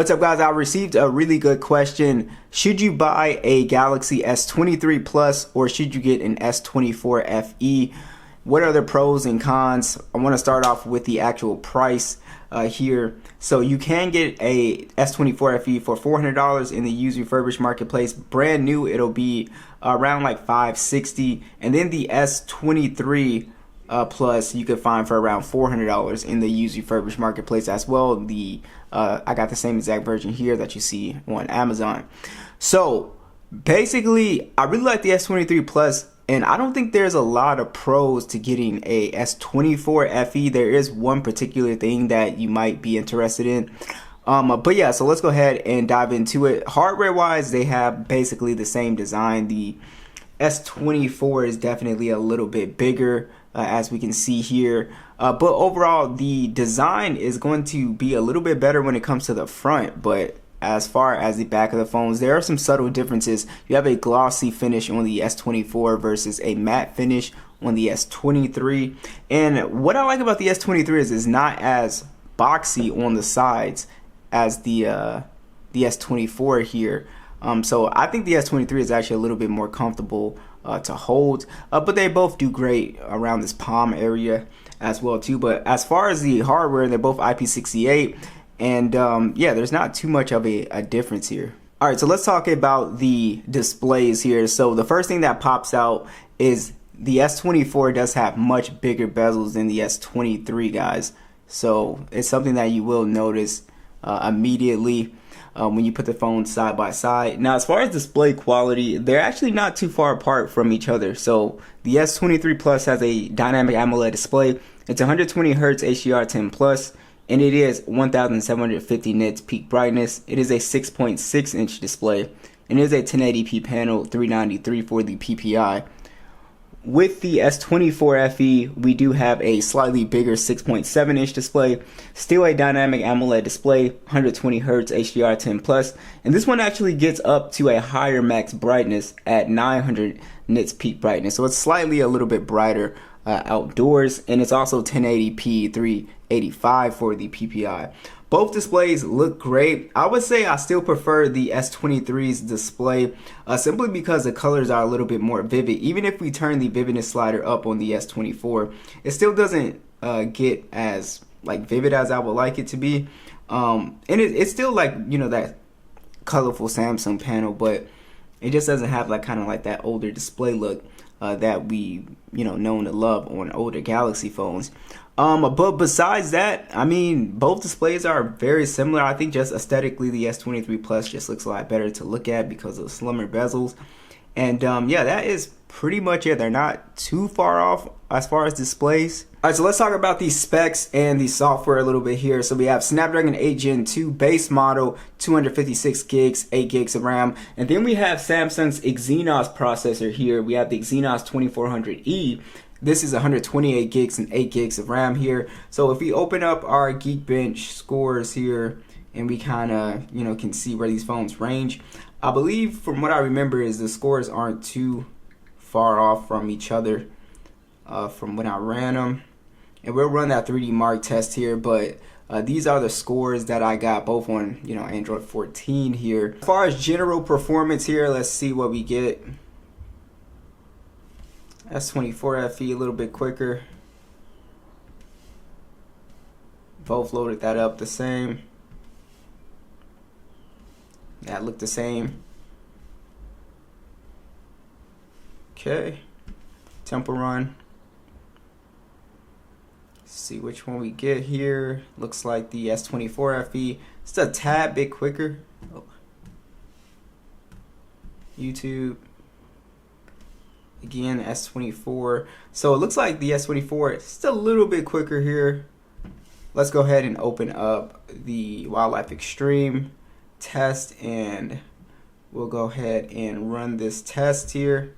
What's up, guys? I received a really good question. Should you buy a Galaxy S23 Plus or should you get an S24 FE? What are the pros and cons? I want to start off with the actual price here. So you can get a S24 FE for $400 in the used refurbished marketplace. Brand new, it'll be around like $560, and then the S23 Plus you could find for around $400 in the used refurbished marketplace as well. I got the same exact version here that you see on Amazon. So basically, I really like the S23 Plus, and I don't think there's a lot of pros to getting a S24 FE. There is one particular thing that you might be interested in. But yeah, so let's go ahead and dive into it. Hardware wise, they have basically the same design. The S24 is definitely a little bit bigger, as we can see here. But overall, the design is going to be a little bit better when it comes to the front. But as far as the back of the phones, there are some subtle differences. You have a glossy finish on the S24 versus a matte finish on the S23. And what I like about the S23 is it's not as boxy on the sides as the S24 here. So I think the S23 is actually a little bit more comfortable to hold, but they both do great around this palm area as well too. But as far as the hardware, they're both IP68, and yeah, there's not too much of a difference here. All right, so let's talk about the displays here. So the first thing that pops out is the S24 does have much bigger bezels than the S23, guys. So it's something that you will notice immediately when you put the phones side by side. Now, as far as display quality, they're actually not too far apart from each other. So the S23 Plus has a dynamic AMOLED display. It's 120 Hz HDR10 Plus, and it is 1750 nits peak brightness. It is a 6.6 inch display, and it is a 1080p panel, 393 for the PPI. With the S24 FE, we do have a slightly bigger 6.7 inch display, still a dynamic AMOLED display, 120 Hz HDR10 Plus, and this one actually gets up to a higher max brightness at 900 nits peak brightness, so it's slightly a little bit brighter outdoors, and it's also 1080p 385 for the PPI. Both displays look great. I would say I still prefer the S23's display simply because the colors are a little bit more vivid. Even if we turn the vividness slider up on the S24, it still doesn't get as like vivid as I would like it to be. And it's still like, you know, that colorful Samsung panel, but it just doesn't have like kind of like that older display look that we, you know, known to love on older Galaxy phones. But besides that, I mean, both displays are very similar. I think just aesthetically, the S23 Plus just looks a lot better to look at because of the slimmer bezels. And yeah, that is pretty much it. They're not too far off as far as displays. All right, so let's talk about the specs and the software a little bit here. So we have Snapdragon 8 Gen 2 base model, 256 gigs, 8 gigs of RAM. And then we have Samsung's Exynos processor here. We have the Exynos 2400E. This is 128 gigs and 8 gigs of RAM here. So if we open up our Geekbench scores here and we kind of, you know, can see where these phones range, I believe from what I remember is the scores aren't too far off from each other from when I ran them. And we'll run that 3D Mark test here, but these are the scores that I got both on, you know, Android 14 here. As far as general performance here, let's see what we get. S24 FE a little bit quicker. Both loaded that up the same. That looked the same. Okay. Temple Run. See which one we get here. Looks like the S24 FE. It's a tad bit quicker. Oh. YouTube. Again, S24. So it looks like the S24 is just a little bit quicker here. Let's go ahead and open up the Wildlife Extreme test, and we'll go ahead and run this test here.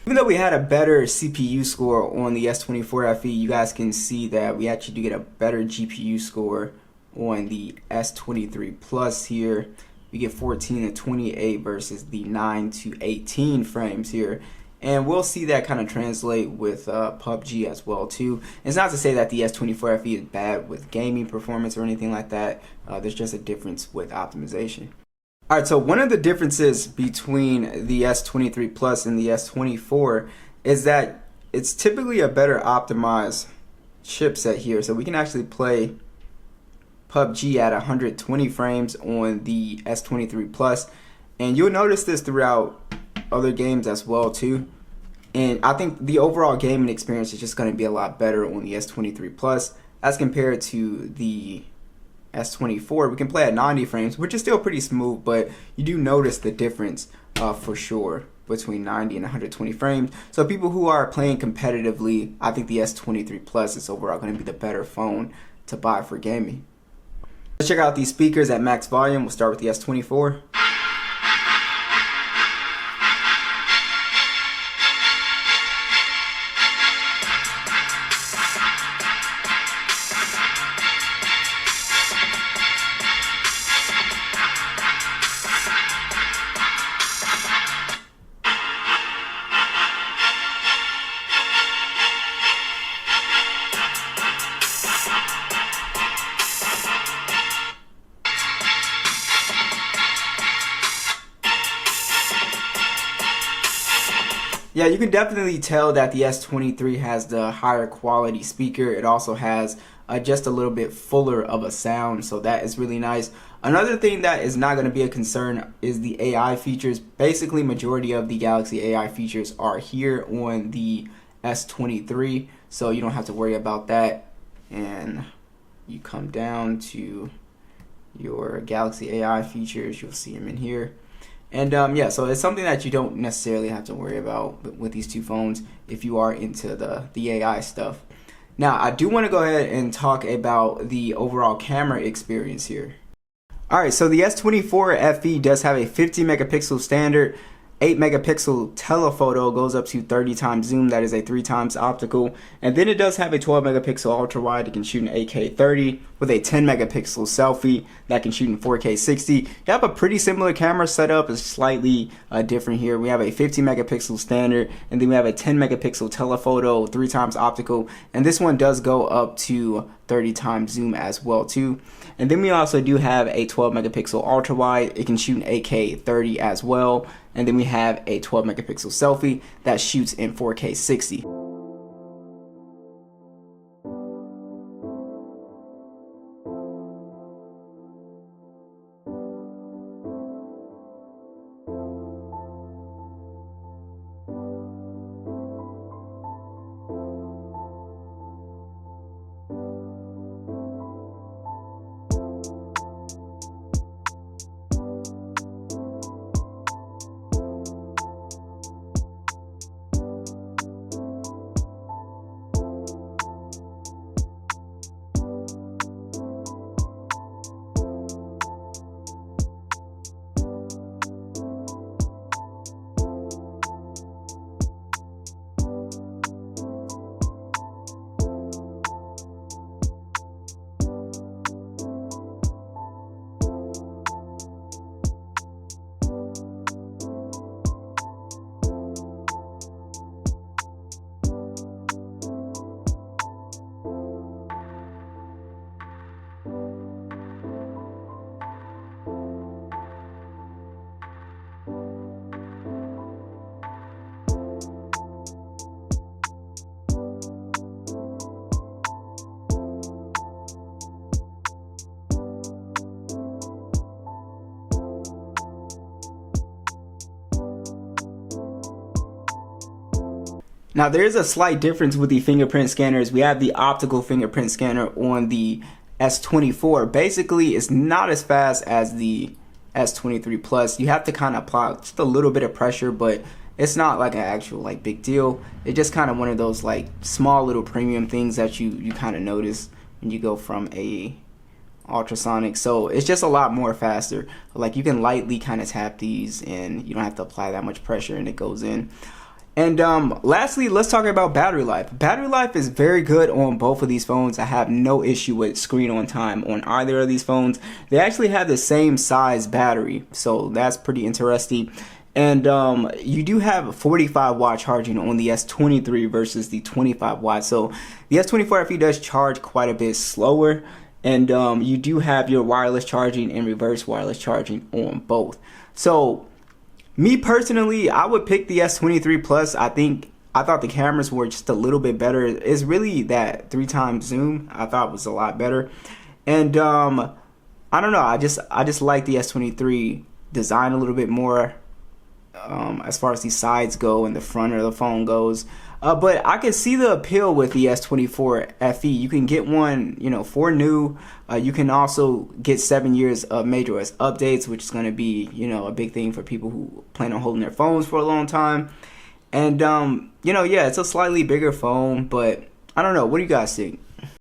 Even though we had a better CPU score on the S24 FE, you guys can see that we actually do get a better GPU score on the S23 Plus here. We get 14 to 28 versus the 9 to 18 frames here. And we'll see that kind of translate with PUBG as well too. It's not to say that the S24 FE is bad with gaming performance or anything like that. There's just a difference with optimization. Alright, so one of the differences between the S23 Plus and the S24 is that it's typically a better optimized chipset here. So we can actually play PUBG at 120 frames on the S23 Plus, and you'll notice this throughout other games as well too. And I think the overall gaming experience is just going to be a lot better on the S23 Plus as compared to the S24. We can play at 90 frames, which is still pretty smooth, but you do notice the difference for sure between 90 and 120 frames. So people who are playing competitively, I think the S23 Plus is overall going to be the better phone to buy for gaming. Let's check out these speakers at max volume. We'll start with the S24. Yeah, you can definitely tell that the S23 has the higher quality speaker. It also has just a little bit fuller of a sound, so that is really nice. Another thing that is not going to be a concern is the AI features. Basically, majority of the Galaxy AI features are here on the S23, so you don't have to worry about that. And you come down to your Galaxy AI features, you'll see them in here. And yeah, so it's something that you don't necessarily have to worry about with these two phones if you are into the AI stuff. Now, I do want to go ahead and talk about the overall camera experience here. Alright, so the S24 FE does have a 50 megapixel standard. 8 megapixel telephoto goes up to 30 times zoom, that is a 3 times optical, and then it does have a 12 megapixel ultra wide. It can shoot in 8K 30 with a 10 megapixel selfie that can shoot in 4K 60. You have a pretty similar camera setup, it's slightly different here. We have a 50 megapixel standard, and then we have a 10 megapixel telephoto, 3 times optical, and this one does go up to 30 times zoom as well too. And then we also do have a 12 megapixel ultra wide. It can shoot in 8K 30 as well. And then we have a 12 megapixel selfie that shoots in 4K 60. Now there is a slight difference with the fingerprint scanners. We have the optical fingerprint scanner on the S24. Basically, it's not as fast as the S23 Plus. You have to kind of apply just a little bit of pressure, but it's not like an actual like big deal. It's just kind of one of those like small little premium things that you kind of notice when you go from a ultrasonic. So it's just a lot more faster. Like you can lightly kind of tap these and you don't have to apply that much pressure and it goes in. And lastly, let's talk about battery life. Battery life is very good on both of these phones. I have no issue with screen on time on either of these phones. They actually have the same size battery, so that's pretty interesting. And you do have 45 watt charging on the S23 versus the 25 watt. So the S24 FE does charge quite a bit slower. And you do have your wireless charging and reverse wireless charging on both. So me personally, I would pick the S23 Plus. I thought the cameras were just a little bit better. It's really that 3x zoom I thought was a lot better. And I don't know, I just like the S23 design a little bit more as far as the sides go and the front of the phone goes. But I can see the appeal with the S24 FE. You can get one, for new. You can also get 7 years of majorOS updates, which is going to be, a big thing for people who plan on holding their phones for a long time. And, yeah, it's a slightly bigger phone, but I don't know. What do you guys think?